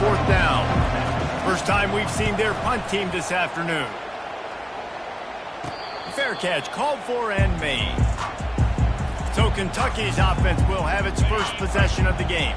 4th down. First time we've seen their punt team this afternoon. Fair catch called for and made. So Kentucky's offense will have its first possession of the game.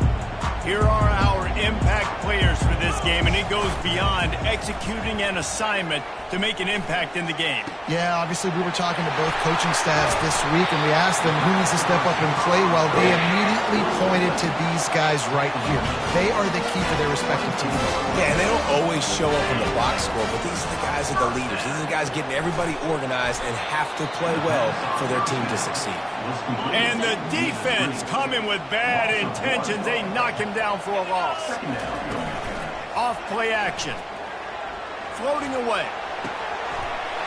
Here are our impact players for this game, and it goes beyond executing an assignment to make an impact in the game. Yeah, obviously we were talking to both coaching staffs this week, and we asked them who needs to step up and play well. They immediately pointed to these guys right here. They are the key to their respective teams. Yeah, and they don't always show up in the box score, but these are the guys that are the leaders. These are the guys getting everybody organized and have to play well for their team to succeed. And the defense coming with bad intentions. They knock him down for a loss. Off play action. Floating away.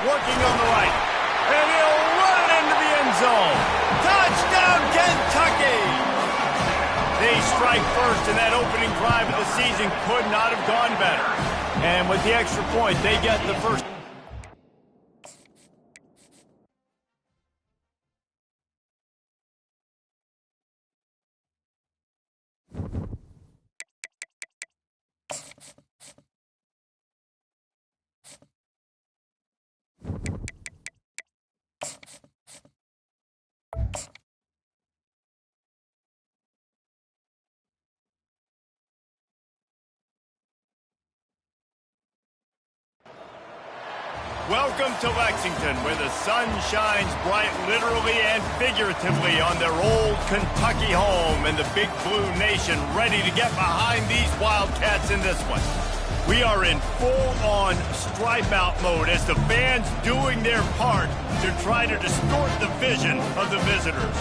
Working on the right. And he'll run it into the end zone. Touchdown, Kentucky! They strike first, and that opening drive of the season could not have gone better. And with the extra point, they get the first. Welcome to Lexington, where the sun shines bright literally and figuratively on their old Kentucky home, and the Big Blue Nation ready to get behind these Wildcats in this one. We are in full-on stripe-out mode as the fans doing their part to try to distort the vision of the visitors.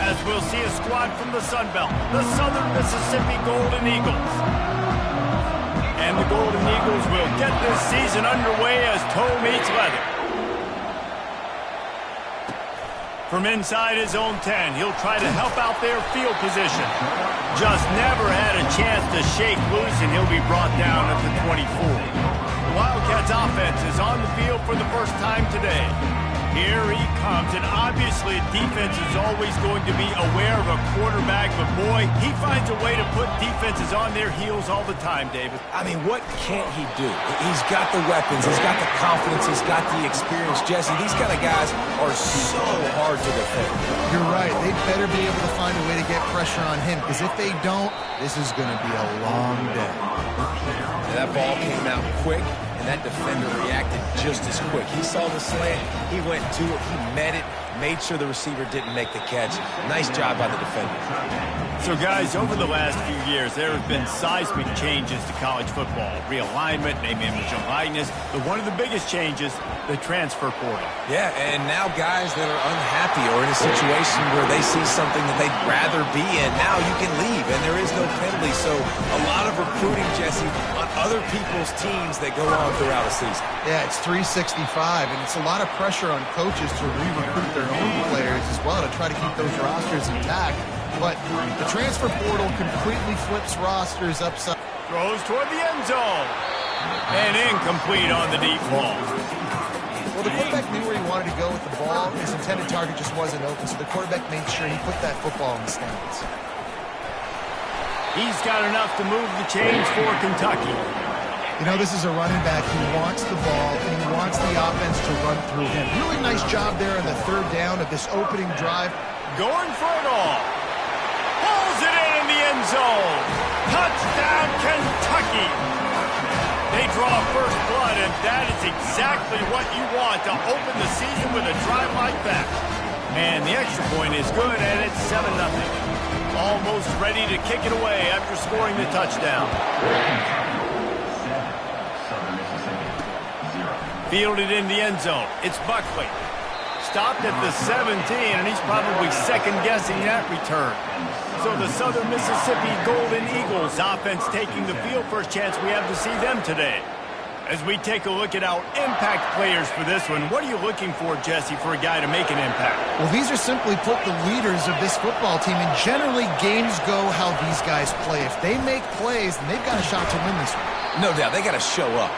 As we'll see a squad from the Sun Belt, the Southern Mississippi Golden Eagles. And the Golden Eagles will get this season underway as toe meets leather. From inside his own 10, he'll try to help out their field position. Just never had a chance to shake loose, and he'll be brought down at the 24. The Wildcats offense is on the field for the first time today. Here he comes, and obviously defense is always going to be aware of a quarterback, but boy, he finds a way to put defenses on their heels all the time, David. I mean, what can't he do? He's got the weapons, he's got the confidence, he's got the experience. Jesse, these kind of guys are so hard to defend. You're right. They better be able to find a way to get pressure on him, because if they don't, this is going to be a long day. And that ball came out quick, and that defender reacted just as quick. He saw the slant, he went to it, he met it, made sure the receiver didn't make the catch. Nice job by the defender. So, guys, over the last few years, there have been seismic changes to college football. Realignment, name, image, and likeness. But one of the biggest changes, the transfer portal. Yeah, and now guys that are unhappy or in a situation where they see something that they'd rather be in, now you can leave, and there is no penalty. So a lot of recruiting, Jesse, on other people's teams that go on throughout a season. Yeah, it's 365, and it's a lot of pressure on coaches to re-recruit their own players as well to try to keep those rosters intact. But the transfer portal completely flips rosters upside. Throws toward the end zone. And incomplete on the deep ball. Well, the quarterback knew where he wanted to go with the ball. His intended target just wasn't open, so the quarterback made sure he put that football in the stands. He's got enough to move the chains for Kentucky. You know, this is a running back. He wants the ball, and he wants the offense to run through him. Really nice job there on the 3rd down of this opening drive. Going for it all. Pulls it in the end zone. Touchdown, Kentucky. They draw first blood, and that is exactly what you want to open the season with a drive like that. And the extra point is good, and it's 7-0. Almost ready to kick it away after scoring the touchdown. Fielded in the end zone. It's Buckley. Stopped at the 17, and he's probably second-guessing that return. So the Southern Mississippi Golden Eagles offense taking the field. First chance we have to see them today. As we take a look at our impact players for this one, what are you looking for, Jesse, for a guy to make an impact? Well, these are simply put the leaders of this football team, and generally games go how these guys play. If they make plays, then they've got a shot to win this one. No doubt, they got to show up.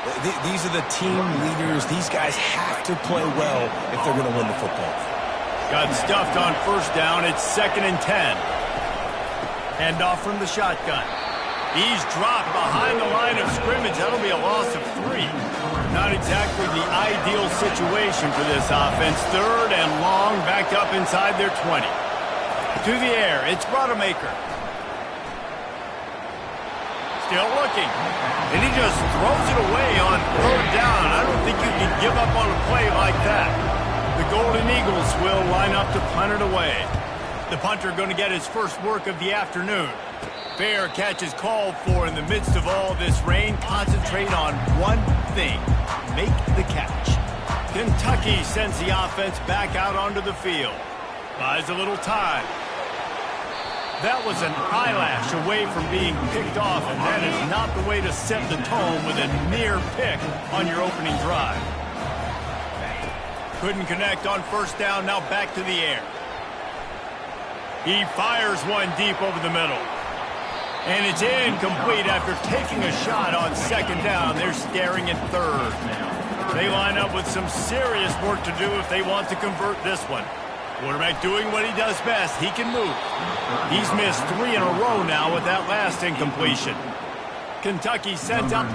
These are the team leaders. These guys have to play well if they're going to win the football. Got stuffed on first down. It's 2nd and 10. Hand off from the shotgun. He's dropped behind the line of scrimmage. That'll be a loss of 3. Not exactly the ideal situation for this offense. 3rd and long, back up inside their 20. To the air, it's Rodemaker. Still looking. And he just throws it away on 3rd down. I don't think you can give up on a play like that. The Golden Eagles will line up to punt it away. The punter going to get his first work of the afternoon. Fair catch is called for in the midst of all this rain. Concentrate on one thing. Make the catch. Kentucky sends the offense back out onto the field. Buys a little time. That was an eyelash away from being picked off, and that is not the way to set the tone with a near pick on your opening drive. Couldn't connect on 1st down, now back to the air. He fires one deep over the middle. And it's incomplete after taking a shot on 2nd down. They're staring at 3rd. They line up with some serious work to do if they want to convert this one. Quarterback doing what he does best. He can move. He's missed 3 in a row now with that last incompletion. Kentucky sent up.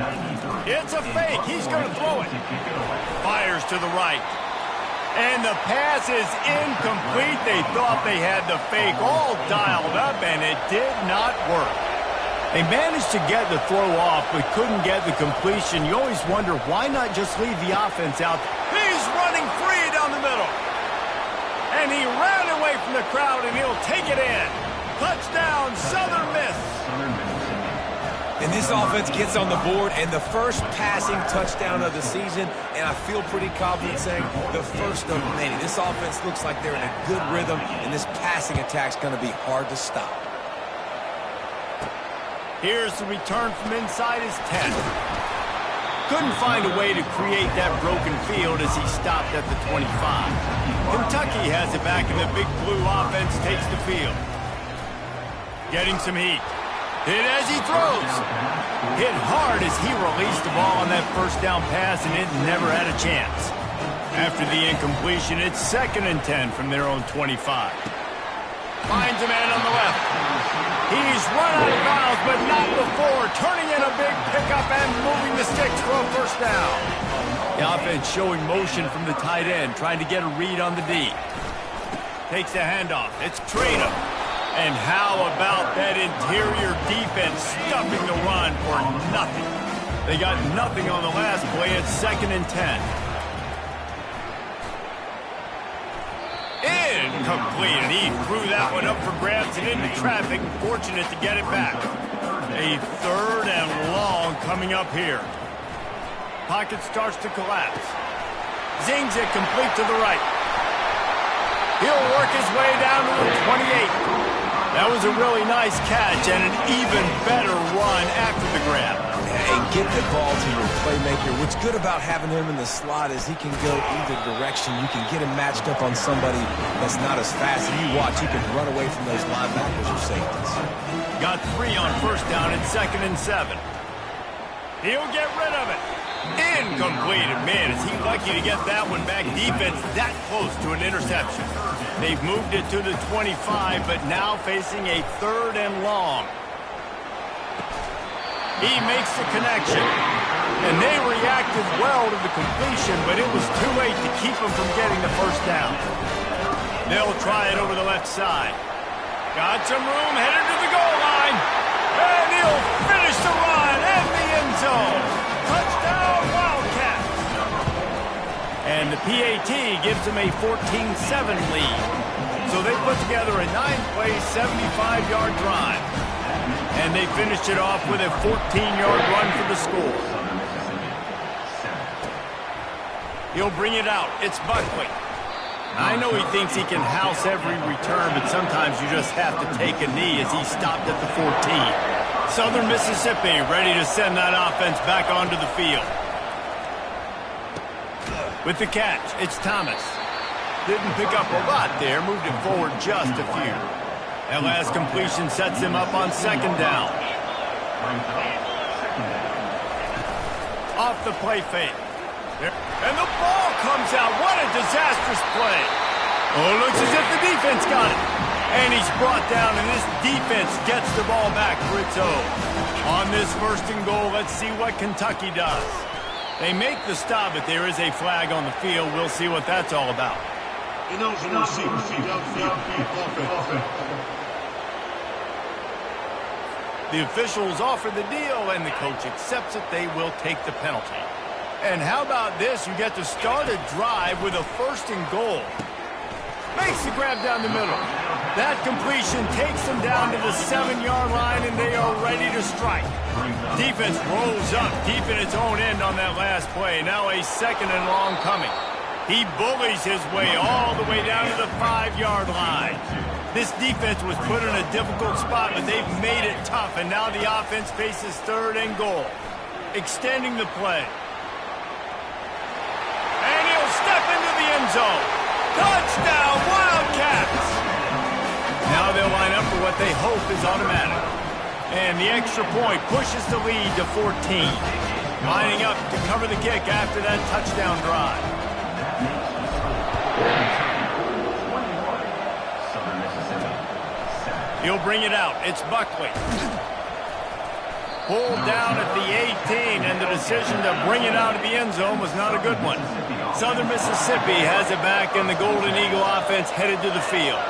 It's a fake. He's going to throw it. Fires to the right. And the pass is incomplete. They thought they had the fake all dialed up, and it did not work. They managed to get the throw off, but couldn't get the completion. You always wonder, why not just leave the offense out? He's running free down the middle. And he ran away from the crowd, and he'll take it in. Touchdown, Southern Miss. And this offense gets on the board, and the first passing touchdown of the season, and I feel pretty confident saying the first of many. This offense looks like they're in a good rhythm, and this passing attack's going to be hard to stop. Here's the return from inside his 10. Couldn't find a way to create that broken field as he stopped at the 25. Kentucky has it back, and the Big Blue offense takes the field. Getting some heat. Hit as he throws. Hit hard as he released the ball on that 1st down pass, and it never had a chance. After the incompletion, it's 2nd and 10 from their own 25. Finds a man on the left. He's run out of bounds, but not before. Turning in a big pickup and moving the sticks for a 1st down. The offense showing motion from the tight end, trying to get a read on the D. Takes the handoff. It's Traynor. And how about that interior defense stuffing the run for nothing? They got nothing on the last play. It's 2nd and 10. Incomplete, and he threw that one up for grabs and into traffic. Fortunate to get it back. A 3rd and long coming up here. Pocket starts to collapse. Zings it complete to the right. He'll work his way down to the 28. That was a really nice catch and an even better run after the grab. And get the ball to your playmaker. What's good about having him in the slot is he can go either direction. You can get him matched up on somebody that's not as fast. And you watch, he can run away from those linebackers or safeties. Got 3 on 1st down and 2nd and 7. He'll get rid of it. Incomplete. And man, is he lucky to get that one back. Defense that close to an interception. They've moved it to the 25, but now facing a 3rd and long. He makes the connection. And they reacted well to the completion, but it was too late to keep him from getting the 1st down. They'll try it over the left side. Got some room, headed to the goal line. And he'll finish the run in the end zone. Touchdown, Wildcats. And the PAT gives them a 14-7 lead. So they put together a 9-play, 75-yard drive. And they finished it off with a 14-yard run for the score. He'll bring it out. It's Buckley. I know he thinks he can house every return, but sometimes you just have to take a knee as he stopped at the 14. Southern Mississippi ready to send that offense back onto the field. With the catch, it's Thomas. Didn't pick up a lot there, moved it forward just a few. That last completion sets him up on 2nd down. Off the play fake. And the ball comes out. What a disastrous play. Oh, looks as if the defense got it. And he's brought down, and this defense gets the ball back for its own. On this first and goal, let's see what Kentucky does. They make the stop, but there is a flag on the field. We'll see what that's all about. The officials offer the deal, and the coach accepts it. They will take the penalty. And how about this? You get to start a drive with a first and goal. Makes the grab down the middle. That completion takes them down to the 7-yard line, and they are ready to strike. Defense rolls up deep in its own end on that last play. Now a second and long coming. He bullies his way all the way down to the 5-yard line. This defense was put in a difficult spot, but they've made it tough, and now the offense faces third and goal. Extending the play. And he'll step into the end zone. Touchdown, Wildcats! Now they'll line up for what they hope is automatic. And the extra point pushes the lead to 14. Lining up to cover the kick after that touchdown drive. He'll bring it out. It's Buckley. Pulled down at the 18, and the decision to bring it out of the end zone was not a good one. Southern Mississippi has it back, and the Golden Eagle offense headed to the field.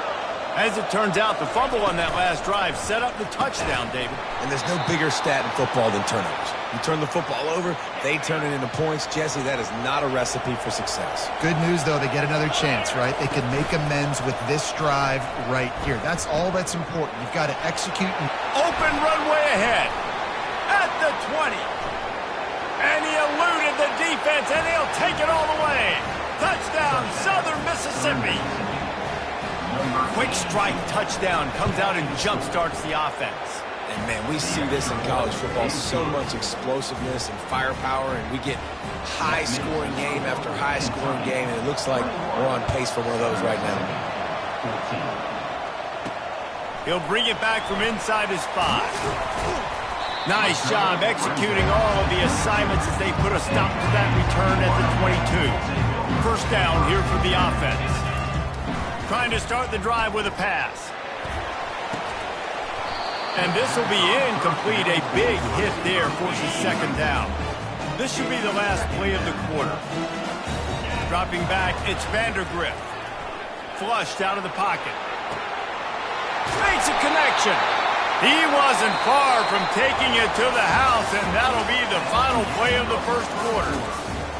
As it turns out, the fumble on that last drive set up the touchdown, David. And there's no bigger stat in football than turnovers. You turn the football over, they turn it into points. Jesse, that is not a recipe for success. Good news, though, they get another chance, right? They can make amends with this drive right here. That's all that's important. You've got to execute. Open runway ahead at the 20. And he eluded the defense, and he'll take it all the way. Touchdown, Southern Mississippi. Quick strike touchdown comes out and jump-starts the offense. And, man, we see this in college football, so much explosiveness and firepower, and we get high-scoring game after high-scoring game, and it looks like we're on pace for one of those right now. He'll bring it back from inside his 5. Nice job executing all of the assignments as they put a stop to that return at the 22. First down here for the offense. Trying to start the drive with a pass. And this will be incomplete. A big hit there forces second down. This should be the last play of the quarter. Dropping back, it's Vandergrift. Flushed out of the pocket. Makes a connection. He wasn't far from taking it to the house, and that'll be the final play of the first quarter.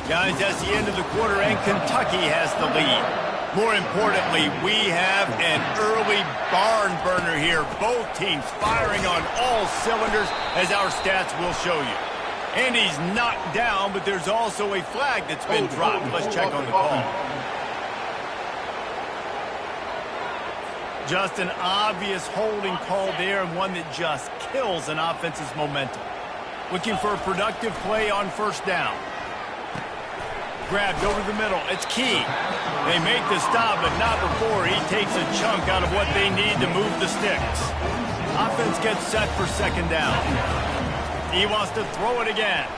Guys, that's the end of the quarter, and Kentucky has the lead. More importantly, we have an early barn burner here. Both teams firing on all cylinders, as our stats will show you. And he's knocked down, but there's also a flag that's been dropped. Let's check on the call. Just an obvious holding call there, and one that just kills an offense's momentum. Looking for a productive play on first down. Grabbed over the middle. It's Key. They make the stop, but not before he takes a chunk out of what they need to move the sticks. Offense gets set for second down. He wants to throw it again.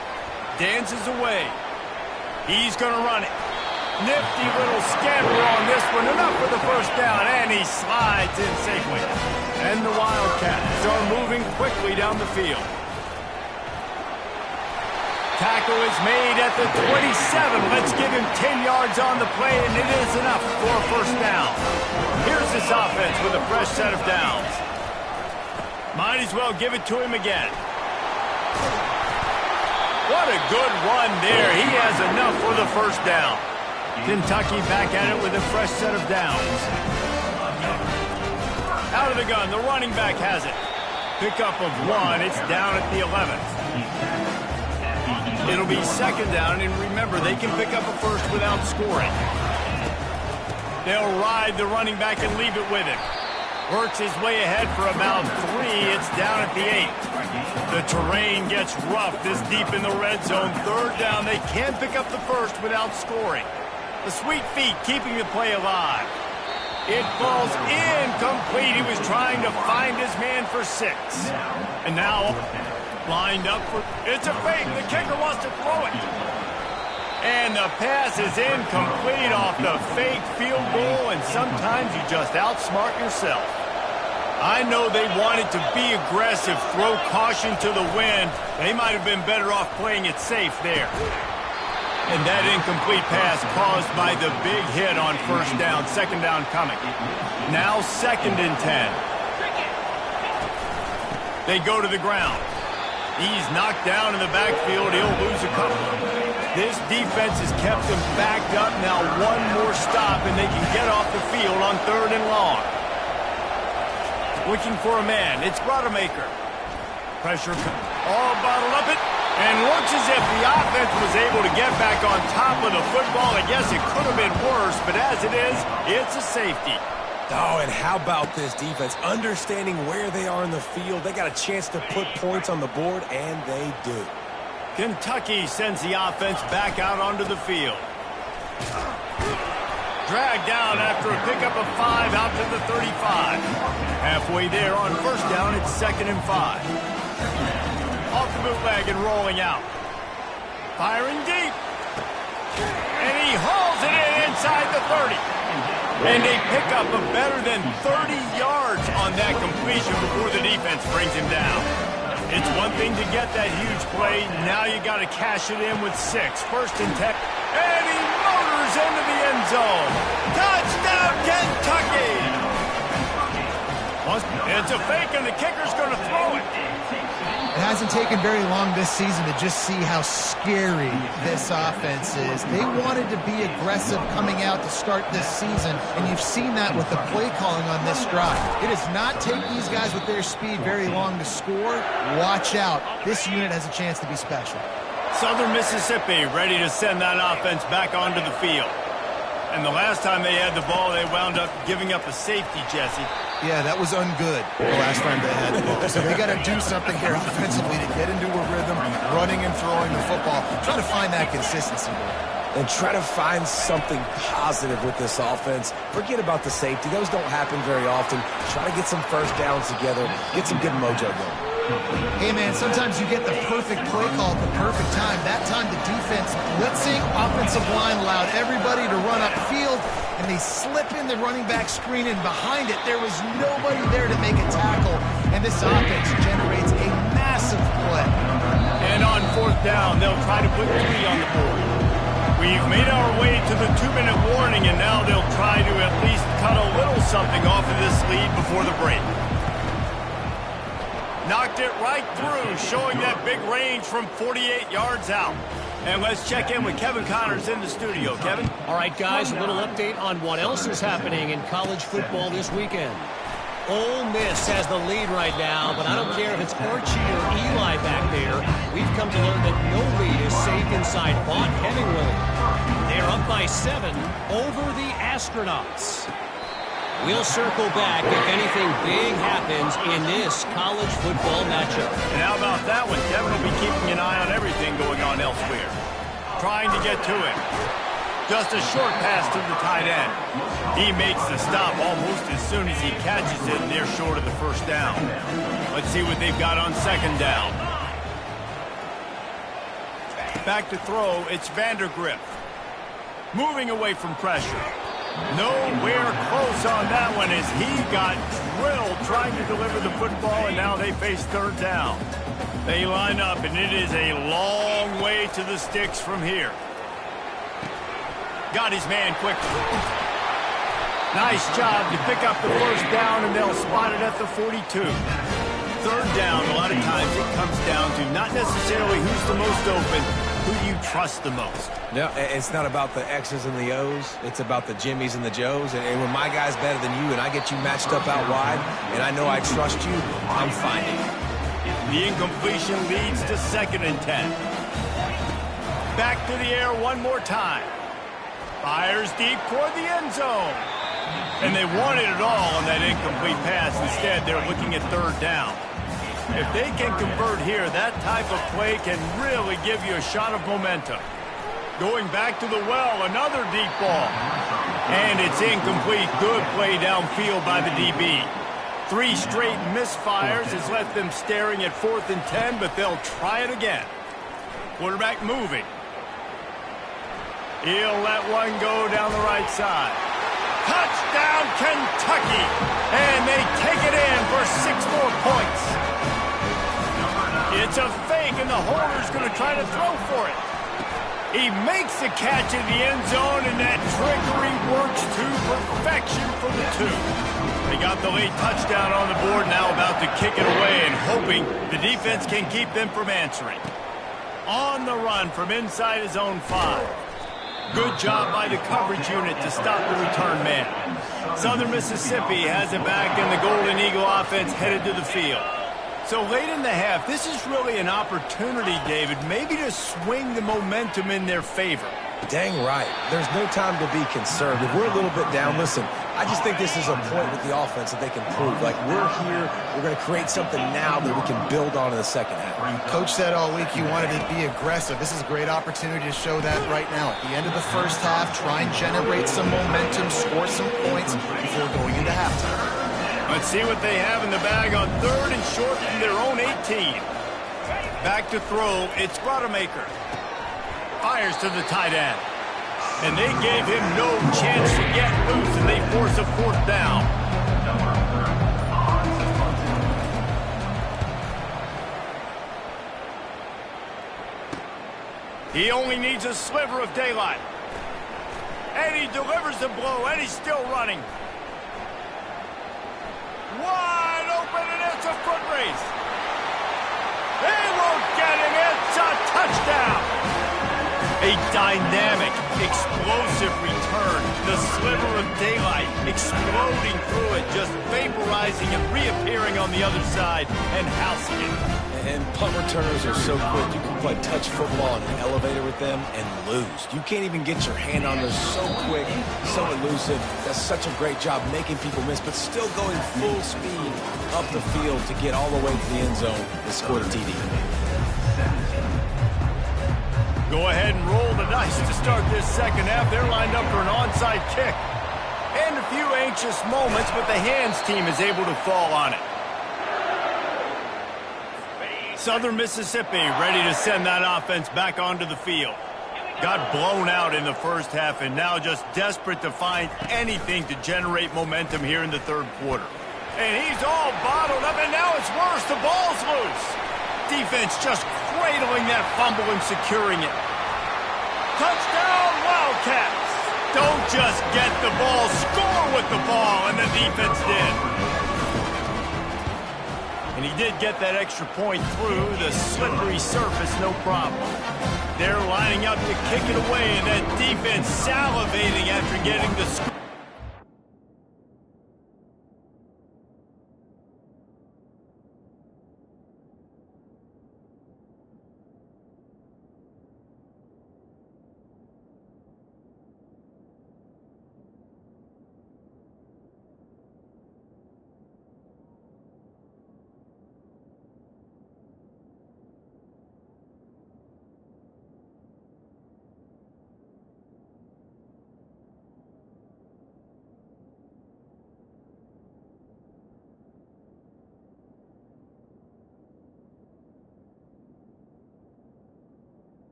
Dances away. He's going to run it. Nifty little scamper on this one. Enough for the first down, and he slides in safely. And the Wildcats are moving quickly down the field. Tackle is made at the 27. Let's give him 10 yards on the play, and it is enough for a first down. Here's this offense with a fresh set of downs. Might as well give it to him again. What a good run there. He has enough for the first down. Kentucky back at it with a fresh set of downs. Out of the gun, the running back has it. Pickup of 1. It's down at the 11th. It'll be second down, and remember, they can pick up a first without scoring. They'll ride the running back and leave it with him. Works his way ahead for about 3. It's down at the 8. The terrain gets rough this deep in the red zone. Third down, they can pick up the first without scoring. The sweet feet keeping the play alive. It falls incomplete. He was trying to find his man for 6. And now lined up for, it's a fake. The kicker wants to throw it. And the pass is incomplete off the fake field goal, and sometimes you just outsmart yourself. I know they wanted to be aggressive, throw caution to the wind. They might have been better off playing it safe there. And that incomplete pass caused by the big hit on first down, second down coming. Now 2nd and 10. They go to the ground. He's knocked down in the backfield. He'll lose a couple. This defense has kept them backed up. Now one more stop, and they can get off the field on 3rd and long. Looking for a man. It's Rodemaker. Pressure all bottled up it. And looks as if the offense was able to get back on top of the football. I guess it could have been worse, but as it is, it's a safety. Oh, and how about this defense? Understanding where they are in the field. They got a chance to put points on the board, and they do. Kentucky sends the offense back out onto the field. Dragged down after a pickup of 5 out to the 35. Halfway there on first down, it's 2nd and 5. Off the bootleg and rolling out. Firing deep. And he hauls it in inside the 30. And they pick up a better than 30 yards on that completion before the defense brings him down. It's one thing to get that huge play. Now you got to cash it in with 6. 1st and 10. And he motors into the end zone. Touchdown, Kentucky! It's a fake, and the kicker's going to throw it. It hasn't taken very long this season to just see how scary this offense is. They wanted to be aggressive coming out to start this season, and you've seen that with the play calling on this drive. It does not take these guys with their speed very long to score. Watch out. This unit has a chance to be special. Southern Mississippi ready to send that offense back onto the field. And the last time they had the ball, they wound up giving up a safety, Jesse. Yeah, that was ungood the last time they had the ball. So they got to do something here offensively to get into a rhythm, running and throwing the football. Try to find that consistency there. And try to find something positive with this offense. Forget about the safety. Those don't happen very often. Try to get some first downs together. Get some good mojo going. Hey, man, sometimes you get the perfect play call at the perfect time. That time the defense blitzing, offensive line allowed everybody to run upfield, and they slip in the running back screen, and behind it there was nobody there to make a tackle, and this offense generates a massive play. And on 4th down, they'll try to put 3 on the board. We've made our way to the 2-minute warning, and now they'll try to at least cut a little something off of this lead before the break. Knocked it right through, showing that big range from 48 yards out. And let's check in with Kevin Connors in the studio. Kevin? All right, guys, a little update on what else is happening in college football this weekend. Ole Miss has the lead right now, but I don't care if it's Archie or Eli back there. We've come to learn that no lead is safe inside Vaught Hemingway. They're up by 7 over the Astronauts. We'll circle back if anything big happens in this college football matchup. And how about that one? Kevin will be keeping an eye on everything going on elsewhere. Trying to get to it. Just a short pass to the tight end. He makes the stop almost as soon as he catches it, and they're short of the first down. Let's see what they've got on 2nd down. Back to throw, it's Vandergrift. Moving away from pressure. Nowhere close on that one as he got drilled trying to deliver the football, and now they face 3rd down. They line up, and it is a long way to the sticks from here. Got his man quickly. Nice job to pick up the first down, and they'll spot it at the 42. 3rd down, a lot of times it comes down to not necessarily who's the most open, who do you trust the most? No, it's not about the X's and the O's. It's about the Jimmies and the Joes. And when my guy's better than you and I get you matched up out wide and I know I trust you, I'm finding it. The incompletion leads to 2nd and 10. Back to the air one more time. Fires deep toward the end zone. And they wanted it all on that incomplete pass. Instead, they're looking at 3rd down. If they can convert here, that type of play can really give you a shot of momentum. Going back to the well, another deep ball. And it's incomplete. Good play downfield by the DB. 3 straight misfires has left them staring at 4th and 10, but they'll try it again. Quarterback moving. He'll let one go down the right side. Touchdown, Kentucky! And they take it in for It's a fake, and the holder's going to try to throw for it. He makes the catch in the end zone, and that trickery works to perfection for the 2. They got the late touchdown on the board, now about to kick it away and hoping the defense can keep them from answering. On the run from inside his own 5. Good job by the coverage unit to stop the return man. Southern Mississippi has it back, and the Golden Eagle offense headed to the field. So late in the half, this is really an opportunity, David, maybe to swing the momentum in their favor. Dang right. There's no time to be concerned. If we're a little bit down, listen, I just think this is a point with the offense that they can prove. Like, we're here, we're going to create something now that we can build on in the second half. Coach said all week you wanted to be aggressive. This is a great opportunity to show that right now. At the end of the first half, try and generate some momentum, score some points before going into halftime. Let's see what they have in the bag on 3rd and short from their own 18. Back to throw, it's Rodemaker. Fires to the tight end. And they gave him no chance to get loose, and they force a 4th down. He only needs a sliver of daylight. And he delivers the blow, and he's still running. Wide open, and it's a foot race. They won't get him. It's a touchdown. A dynamic, explosive return. The sliver of daylight exploding through it, just vaporizing and reappearing on the other side and housing it. And punt returners are so quick. You can play touch football in an elevator with them and lose. You can't even get your hand on them. So quick, so elusive. Does such a great job making people miss, but still going full speed up the field to get all the way to the end zone and score the TD. Go ahead and roll the dice to start this second half. They're lined up for an onside kick. And a few anxious moments, but the hands team is able to fall on it. Southern Mississippi ready to send that offense back onto the field. Got blown out in the first half and now just desperate to find anything to generate momentum here in the 3rd quarter. And he's all bottled up, and now it's worse. The ball's loose. Defense just cradling that fumble and securing it. Touchdown, Wildcats! Don't just get the ball, score with the ball, and the defense did. And he did get that extra point through the slippery surface, no problem. They're lining up to kick it away, and that defense salivating after getting the score.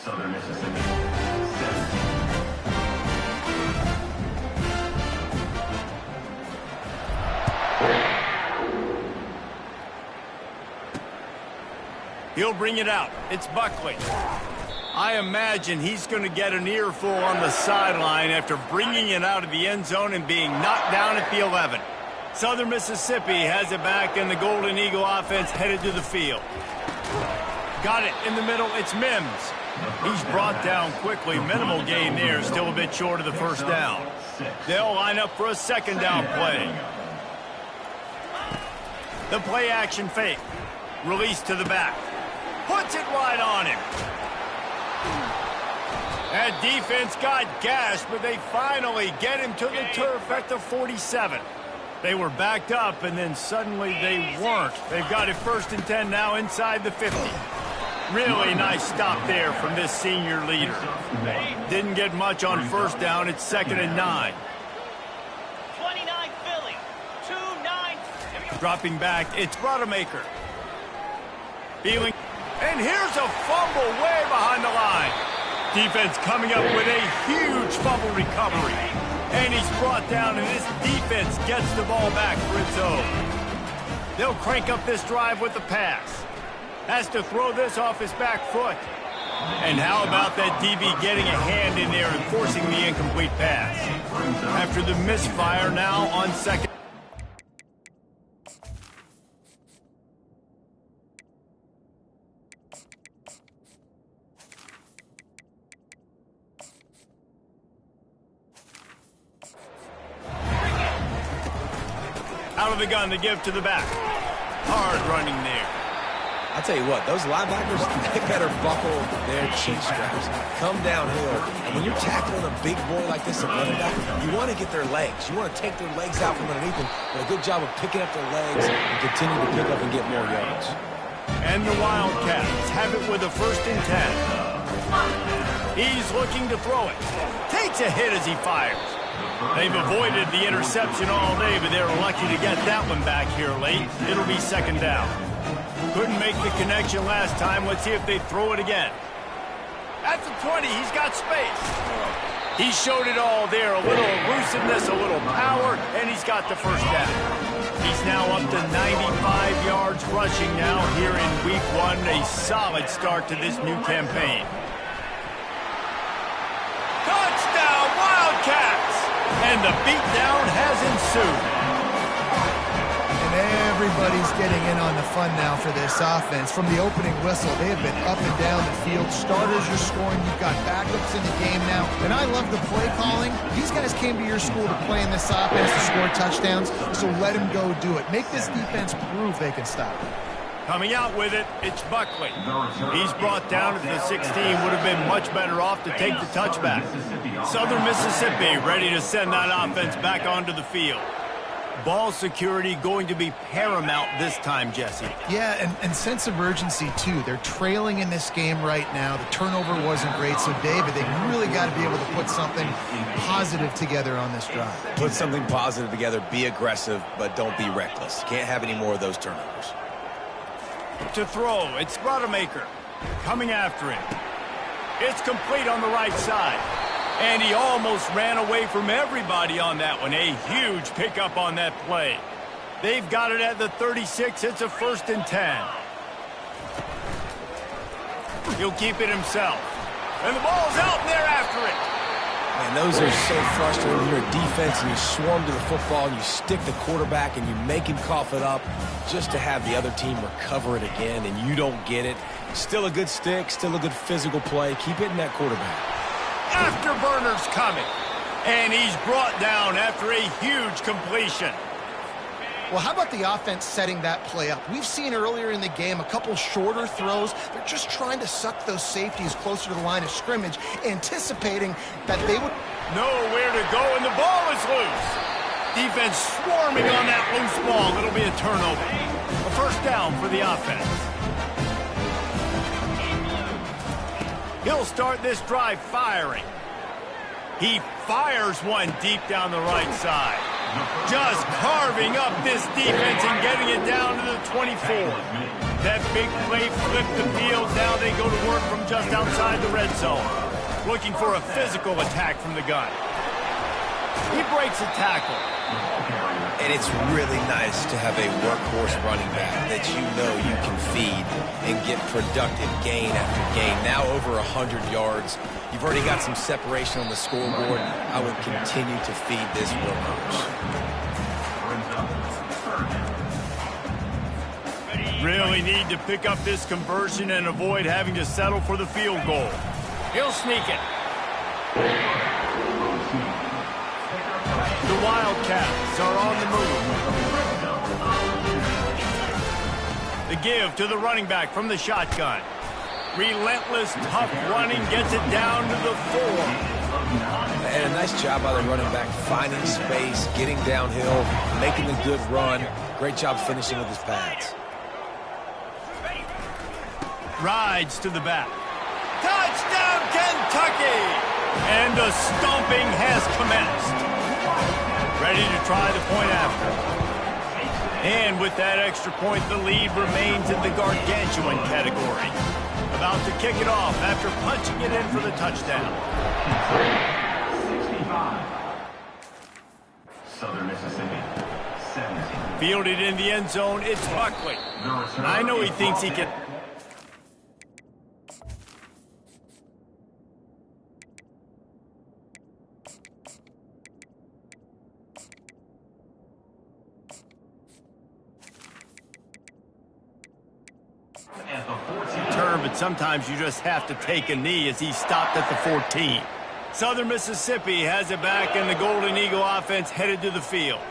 Southern Mississippi, 17. He'll bring it out. It's Buckley. I imagine he's going to get an earful on the sideline after bringing it out of the end zone and being knocked down at the 11. Southern Mississippi has it back, and the Golden Eagle offense headed to the field. Got it in the middle. It's Mims. He's brought down quickly. Minimal gain there. Still a bit short of the first down. They'll line up for a second down play. The play action fake. Release to the back. Puts it right on him. That defense got gashed, but they finally get him to the turf at the 47. They were backed up, and then suddenly they weren't. They've got it 1st and 10 now inside the 50. Really nice stop there from this senior leader. Didn't get much on first down. It's 2nd and 9. 29 Philly. 2-9. Dropping back, it's Rodemaker. Feeling, and here's a fumble way behind the line. Defense coming up with a huge fumble recovery. And he's brought down, and this defense gets the ball back for its own. They'll crank up this drive with the pass. Has to throw this off his back foot. And how about that DB getting a hand in there and forcing the incomplete pass? After the misfire, now on second. Out of the gun to give to the back. Hard running there. I'll tell you what, those linebackers, they better buckle their chin straps, come downhill, and when you're tackling a big boy like this at running back, you want to get their legs. You want to take their legs out from underneath them, but a good job of picking up their legs and continue to pick up and get more yards. And the Wildcats have it with a 1st and 10. He's looking to throw it. Takes a hit as he fires. They've avoided the interception all day, but they're lucky to get that one back here late. It'll be 2nd down. Couldn't make the connection last time. Let's see if they throw it again. At the 20, he's got space. He showed it all there. A little elusiveness, a little power, and he's got the 1st down. He's now up to 95 yards rushing now here in week 1. A solid start to this new campaign. Touchdown, Wildcats! And the beatdown has ensued. Everybody's getting in on the fun now for this offense. From the opening whistle, they have been up and down the field. Starters are scoring. You've got backups in the game now. And I love the play calling. These guys came to your school to play in this offense to score touchdowns, so let them go do it. Make this defense prove they can stop it. Coming out with it, it's Buckley. He's brought down at the 16. Would have been much better off to take the touchback. Southern Mississippi ready to send that offense back onto the field. Ball security going to be paramount this time, Jesse. Yeah, and sense of urgency, too. They're trailing in this game right now. The turnover wasn't great, so, David, they really got to be able to put something positive together on this drive. Put something positive together, be aggressive, but don't be reckless. Can't have any more of those turnovers. To throw, it's Rodemaker coming after him. It's complete on the right side. And he almost ran away from everybody on that one. A huge pickup on that play. They've got it at the 36. It's a 1st and 10. He'll keep it himself. And the ball's out, and they're after it. Man, those are so frustrating when you're a defense and you swarm to the football and you stick the quarterback and you make him cough it up just to have the other team recover it again and you don't get it. Still a good stick, still a good physical play. Keep hitting that quarterback. Afterburner's coming. And he's brought down after a huge completion. Well, how about the offense setting that play up? We've seen earlier in the game a couple shorter throws. They're just trying to suck those safeties closer to the line of scrimmage, anticipating that they would... Nowhere to go, and the ball is loose. Defense swarming on that loose ball. It'll be a turnover. A 1st down for the offense. He'll start this drive firing. He fires one deep down the right side. Just carving up this defense and getting it down to the 24. That big play flipped the field. Now they go to work from just outside the red zone. Looking for a physical attack from the gun. He breaks a tackle. And it's really nice to have a workhorse running back that you know you can feed and get productive gain after gain. Now over 100 yards. You've already got some separation on the scoreboard. I would continue to feed this workhorse. Really need to pick up this conversion and avoid having to settle for the field goal. He'll sneak it. The Wildcats are on the move. The give to the running back from the shotgun. Relentless, tough running gets it down to the 4. And a nice job by the running back, finding space, getting downhill, making a good run. Great job finishing with his pads. Rides to the back. Touchdown, Kentucky! And the stomping has commenced. Ready to try the point after. And with that extra point, the lead remains in the gargantuan category. About to kick it off after punching it in for the touchdown. 65. Southern Mississippi, 17. Fielded in the end zone, it's Buckley. I know he thinks he can... But sometimes you just have to take a knee as he stopped at the 14. Southern Mississippi has it back, and the Golden Eagle offense headed to the field.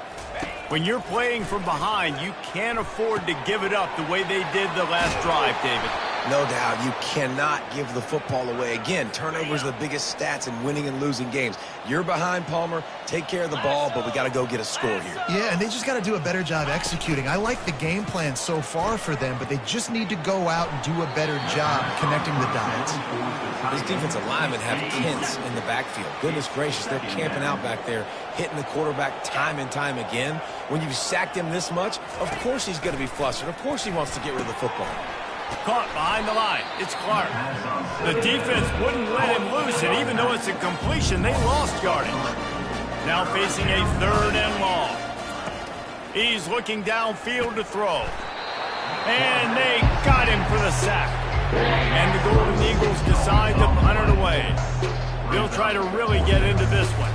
When you're playing from behind, you can't afford to give it up the way they did the last drive, David. No doubt, you cannot give the football away. Again, turnovers are the biggest stats in winning and losing games. You're behind, Palmer. Take care of the ball, but we got to go get a score here. Yeah, and they just got to do a better job executing. I like the game plan so far for them, but they just need to go out and do a better job connecting the dots. These defensive linemen have tents in the backfield. Goodness gracious, they're camping out back there, hitting the quarterback time and time again. When you've sacked him this much, of course he's going to be flustered. Of course he wants to get rid of the football. Caught behind the line. It's Clark. The defense wouldn't let him loose, and even though it's a completion, they lost yardage. Now facing a 3rd and long. He's looking downfield to throw. And they got him for the sack. And the Golden Eagles decide to punt it away. They'll try to really get into this one.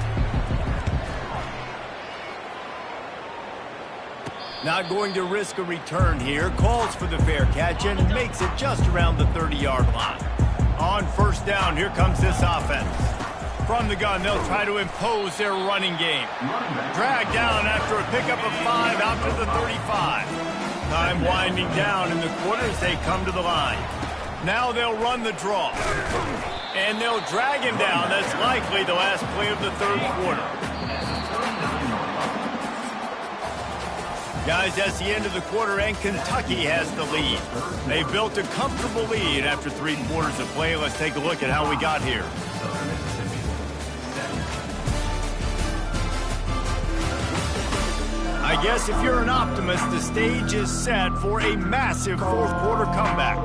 Not going to risk a return here. Calls for the fair catch and makes it just around the 30-yard line. On 1st down, here comes this offense. From the gun, they'll try to impose their running game. Dragged down after a pickup of 5 out to the 35. Time winding down in the quarter as they come to the line. Now they'll run the draw. And they'll drag him down. That's likely the last play of the 3rd quarter. Guys, that's the end of the quarter, and Kentucky has the lead. They built a comfortable lead after 3 quarters of play. Let's take a look at how we got here. I guess if you're an optimist, the stage is set for a massive 4th quarter comeback.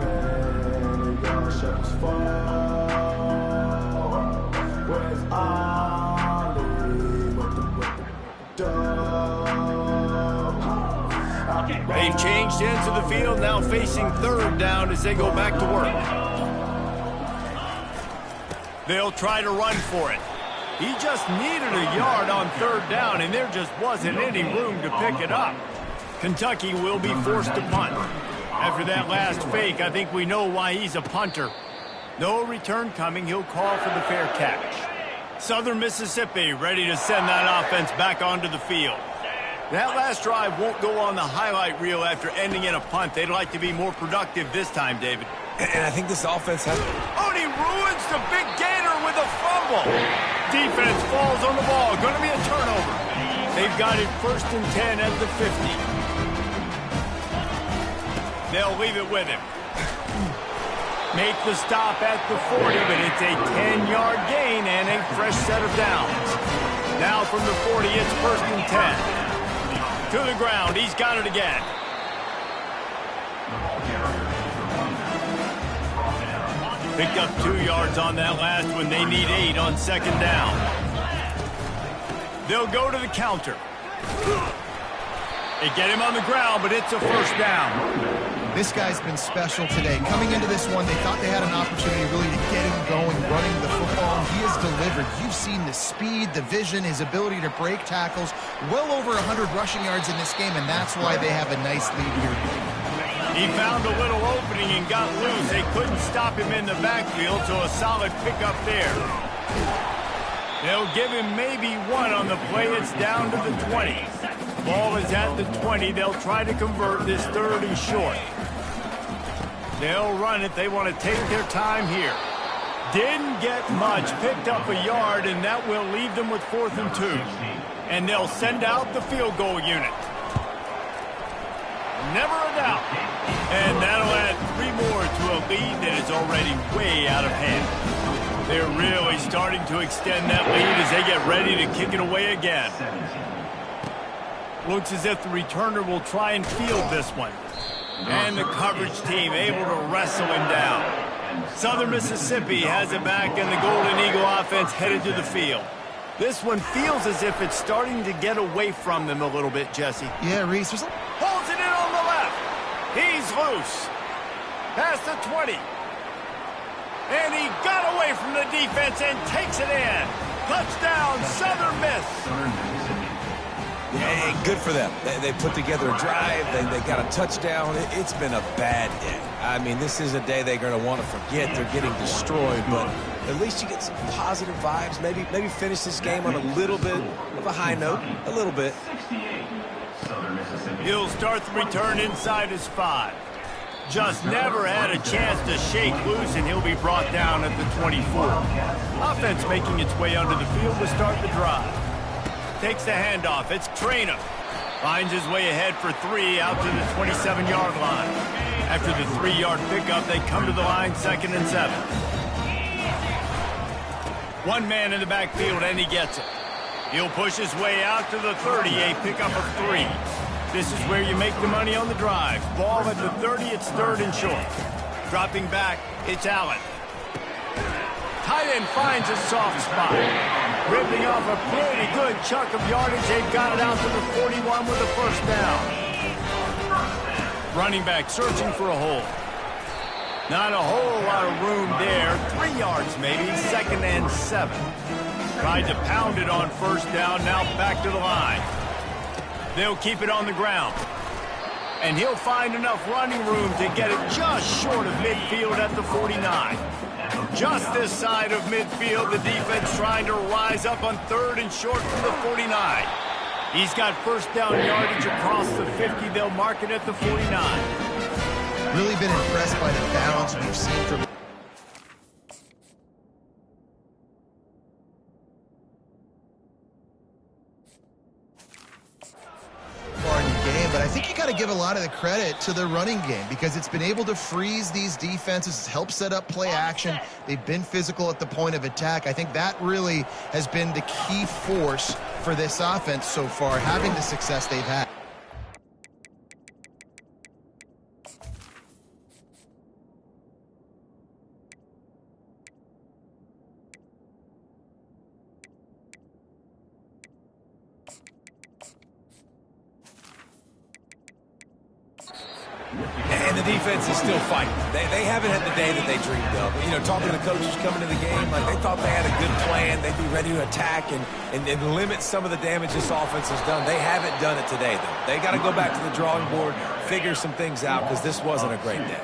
They've changed ends of the field, now facing 3rd down as they go back to work. They'll try to run for it. He just needed a yard on 3rd down, and there just wasn't any room to pick it up. Kentucky will be forced to punt. After that last fake, I think we know why he's a punter. No return coming. He'll call for the fair catch. Southern Mississippi ready to send that offense back onto the field. That last drive won't go on the highlight reel after ending in a punt. They'd like to be more productive this time, David. And I think this offense has... Oh, and he ruins the big gainer with a fumble. Defense falls on the ball. Going to be a turnover. They've got it 1st and 10 at the 50. They'll leave it with him. Make the stop at the 40, but it's a 10-yard gain and a fresh set of downs. Now from the 40, it's 1st and 10. To the ground, he's got it again. Picked up 2 yards on that last one. They need 8 on 2nd down. They'll go to the counter. They get him on the ground, but it's a 1st down. This guy's been special today. Coming into this one, they thought they had an opportunity really to get him going, running the football, and he has delivered. You've seen the speed, the vision, his ability to break tackles. Well over 100 rushing yards in this game, and that's why they have a nice lead here. He found a little opening and got loose. They couldn't stop him in the backfield, so a solid pickup there. They'll give him maybe one on the play. It's down to the 20. Ball is at the 20. They'll try to convert this 3rd and short. They'll run it. They want to take their time here. Didn't get much. Picked up a yard, and that will leave them with 4th and 2. And they'll send out the field goal unit. Never a doubt. And that'll add 3 more to a lead that is already way out of hand. They're really starting to extend that lead as they get ready to kick it away again. Looks as if the returner will try and field this one. And the coverage team able to wrestle him down. Southern Mississippi has it back, and the Golden Eagle offense headed to the field. This one feels as if it's starting to get away from them a little bit, Jesse. Yeah, Reese, Holds it in on the left. He's loose. Past the 20. And he got away from the defense and takes it in. Touchdown, Southern Miss. Hey, good for them. They put together a drive. They got a touchdown. It's been a bad day. I mean, this is a day they're going to want to forget. They're getting destroyed, but at least you get some positive vibes. Maybe finish this game on a little bit of a high note. A little bit. He'll start the return inside his 5. Just never had a chance to shake loose, and he'll be brought down at the 24. Offense making its way under the field to start the drive. Takes the handoff. It's Traynor. Finds his way ahead for 3 out to the 27-yard line. After the 3-yard pickup, they come to the line 2nd and 7. One man in the backfield, and he gets it. He'll push his way out to the 30, a pickup of 3. This is where you make the money on the drive. Ball at the 30, it's 3rd and short. Dropping back, it's Allen. Tight end finds a soft spot. Ripping off a pretty good chunk of yardage. They've got it out to the 41 with a 1st down. Running back searching for a hole. Not a whole lot of room there. 3 yards maybe, 2nd and 7. Tried to pound it on 1st down, now back to the line. They'll keep it on the ground. And he'll find enough running room to get it just short of midfield at the 49. Just this side of midfield, the defense trying to rise up on 3rd and short from the 49. He's got 1st down yardage across the 50. They'll mark it at the 49. really been impressed by the balance we've seen from but I think you got to give a lot of the credit to the running game because it's been able to freeze these defenses, help set up play action. They've been physical at the point of attack. I think that really has been the key force for this offense so far, having the success they've had. And the defense is still fighting. They haven't had the day that they dreamed of. You know, talking to the coaches coming to the game, like they thought they had a good plan. They'd be ready to attack and limit some of the damage this offense has done. They haven't done it today, though. They got to go back to the drawing board, figure some things out, because this wasn't a great day.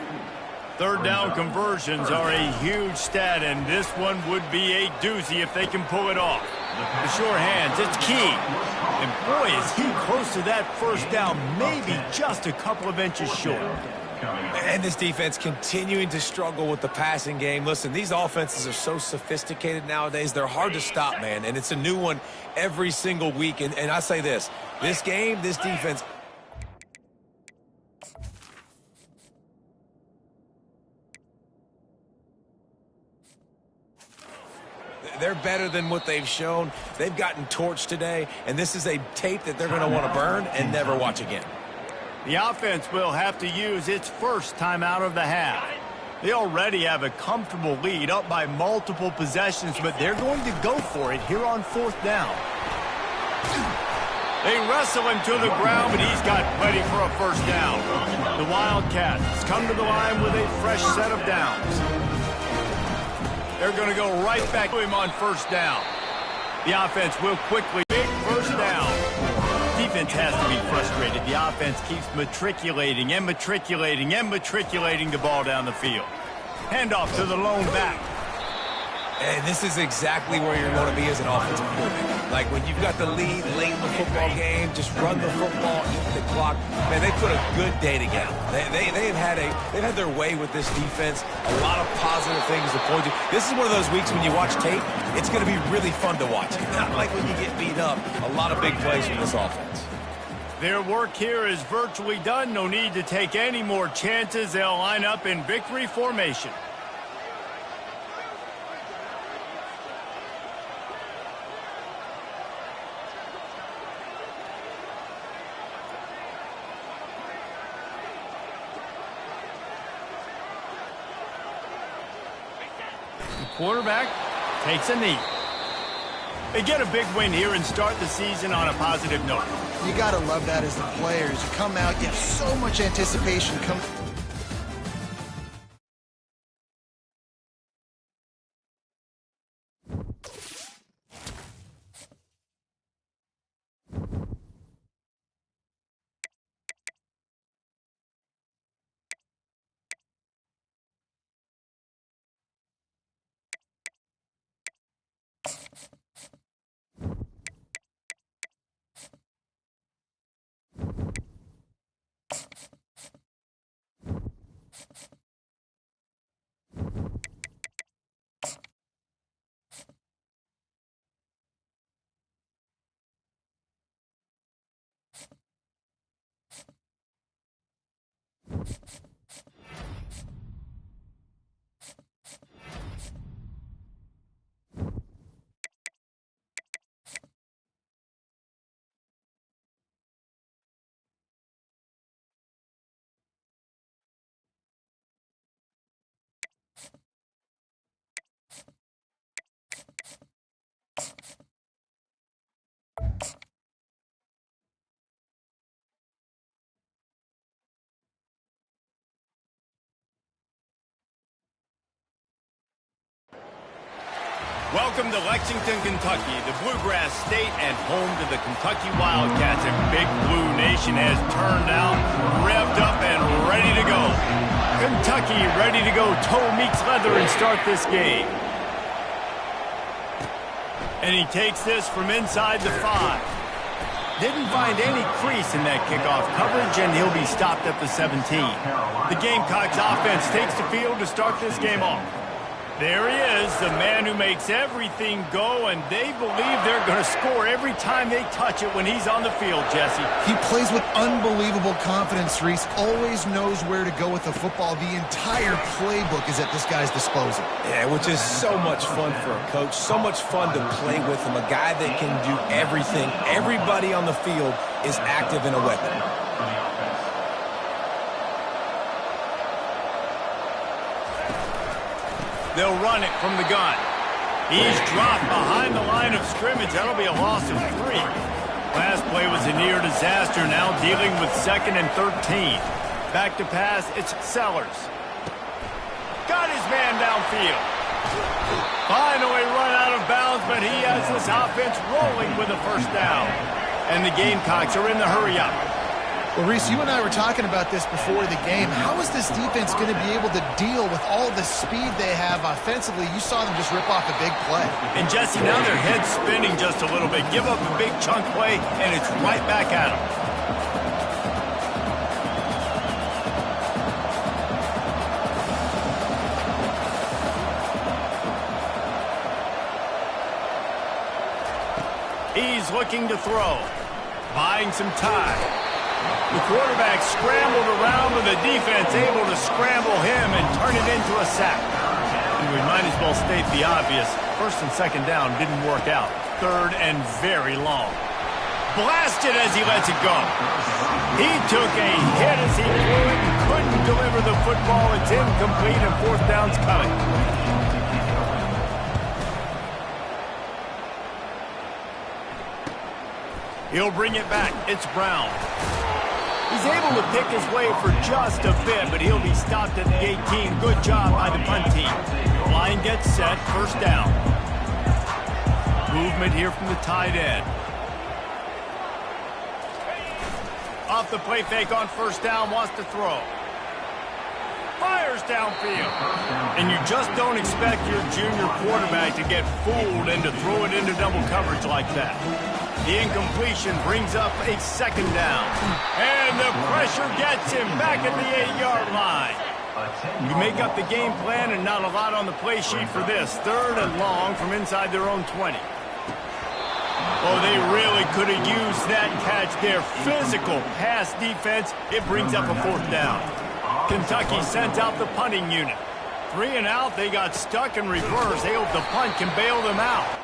Third down conversions are a huge stat, and this one would be a doozy if they can pull it off. The sure hands, it's key. And boy, is he close to that first down, maybe just a couple of inches short. And this defense continuing to struggle with the passing game. Listen, these offenses are so sophisticated nowadays. They're hard to stop, man, and it's a new one every single week. And I say this game, this defense, they're better than what they've shown. They've gotten torched today, and this is a tape that they're going to want to burn and never watch again. The offense will have to use its first timeout of the half. They already have a comfortable lead, up by multiple possessions, but they're going to go for it here on fourth down. They wrestle him to the ground, but he's got plenty for a first down. The Wildcats come to the line with a fresh set of downs. They're going to go right back to him on first down. The offense will quickly, big first down. defense has to be frustrated. The offense keeps matriculating and matriculating and matriculating the ball down the field. Handoff to the lone back. And this is exactly where you're going to be as an offensive coordinator. Like when you've got the lead late in the football game, just run the football, eat the clock. Man, they put a good day together. They've had their way with this defense. A lot of positive things to point to. This is one of those weeks when you watch tape, it's going to be really fun to watch. Not like when you get beat up. A lot of big plays from this offense. Their work here is virtually done. No need to take any more chances. They'll line up in victory formation. Quarterback takes a knee. They get a big win here and start the season on a positive note. You got to love that as the players. You come out, you have so much anticipation. Welcome to Lexington, Kentucky, the Bluegrass State and home to the Kentucky Wildcats. And Big Blue Nation has turned out, revved up, and ready to go. Kentucky ready to go toe meets leather and start this game. And he takes this from inside the 5. Didn't find any crease in that kickoff coverage, and he'll be stopped at the 17. The Gamecocks offense takes the field to start this game off. There he is, the man who makes everything go, and they believe they're going to score every time they touch it when he's on the field, Jesse. He plays with unbelievable confidence, Reese. Always knows where to go with the football. The entire playbook is at this guy's disposal. Yeah, which is so much fun for a coach. So much fun to play with him. A guy that can do everything. Everybody on the field is active in a weapon. They'll run it from the gun. He's dropped behind the line of scrimmage. That'll be a loss of 3. Last play was a near disaster. Now dealing with 2nd and 13. Back to pass, it's Sellers. Got his man downfield. Finally run out of bounds, but he has this offense rolling with a first down. And the Gamecocks are in the hurry-up. Well, Reese, you and I were talking about this before the game. How is this defense going to be able to deal with all the speed they have offensively? You saw them just rip off a big play. And, Jesse, now their head's spinning just a little bit. Give up a big chunk play, and it's right back at them. He's looking to throw. Buying some time. The quarterback scrambled around with the defense able to scramble him and turn it into a sack. And we might as well state the obvious. 1st and 2nd down didn't work out. 3rd and very long. Blasted as he lets it go. He took a hit as he threw it and couldn't deliver the football. It's incomplete and 4th down's coming. He'll bring it back. It's Brown. He's able to pick his way for just a bit, but he'll be stopped at the 18. Good job by the punt team. Line gets set. 1st down. Movement here from the tight end. Off the play fake on first down, wants to throw. Fires downfield. And you just don't expect your junior quarterback to get fooled and to throw it into double coverage like that. The incompletion brings up a second down. And the pressure gets him back at the 8-yard line. You make up the game plan and not a lot on the play sheet for this. 3rd and long from inside their own 20. Oh, they really could have used that catch there. Physical pass defense. It brings up a 4th down. Kentucky sent out the punting unit. 3 and out, they got stuck in reverse. They hope the punt can bail them out.